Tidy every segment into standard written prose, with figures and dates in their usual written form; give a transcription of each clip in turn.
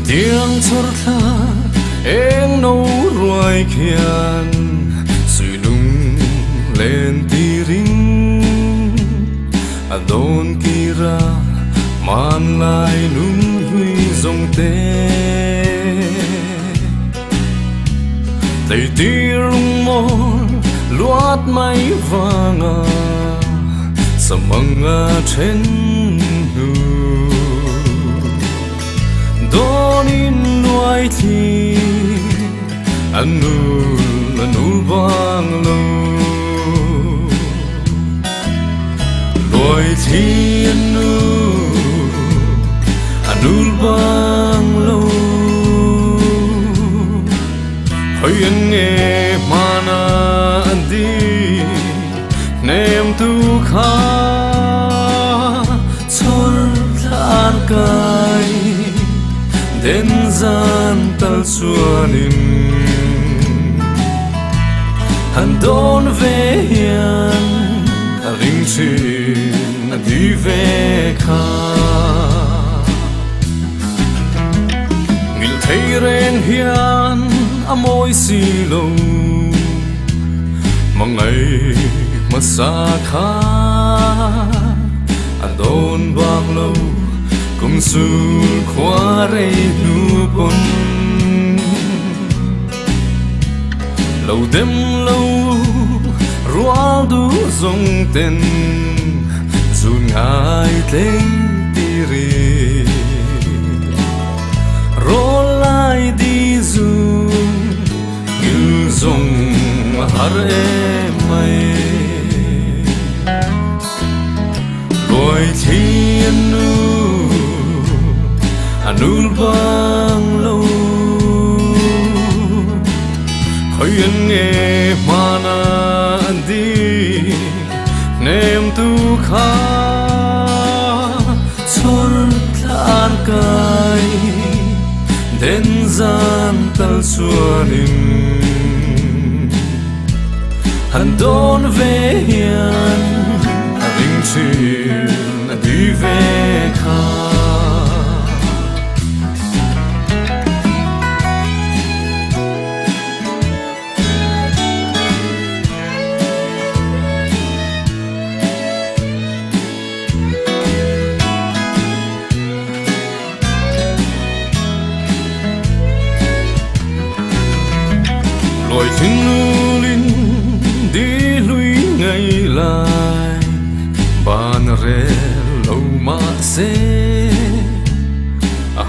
tiếng chót tha em nấu ruồi khian sưởi nung lên tí ring đôn kira man lại nung huy dòng tê tay tí rung mòn luat máy vàng sa manga trên nu donin nuai thi anul vang lo nuai thi anul vang lo hơi anh nghe mana đi nem tu kha chol than kai den gian tal suanin han don ve hian ring chin di ve kha ngil thei ren hian amoi si lo mangai masakha adon bang lo kum sul khware nu pon lâu đêm lâu rual du zong ten zun ngai tlei tiri rolai di zun gil zong har mai loi thiên nu anul vang lo khoi anh nghe mana đi nem tu kha chol than kai den gian tal suanin han don ve hian ring chin di ve kha loi thinh nu linh đi lui ngày lại ban re lâu mà se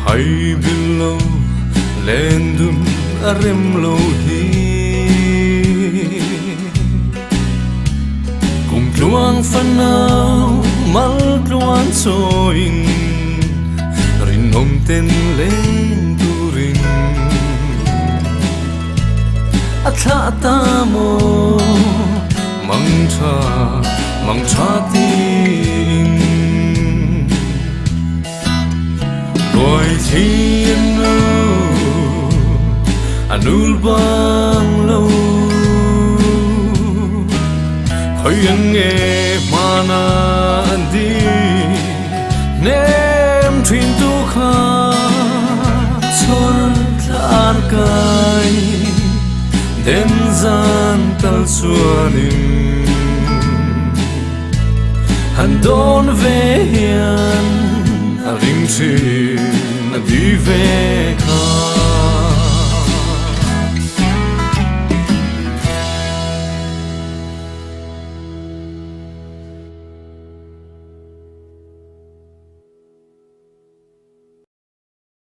hay bin lâu lên dum rem lâu hi cùng luang phân nào mal luang soin rin hom ten lên turin atha ta mo mang cha tin loi thiên nu anul bang lo khoi anh nghe mana đi nem thrin tu kha chol than kai den gian tal suanin han don ve hian ring chin di ve kha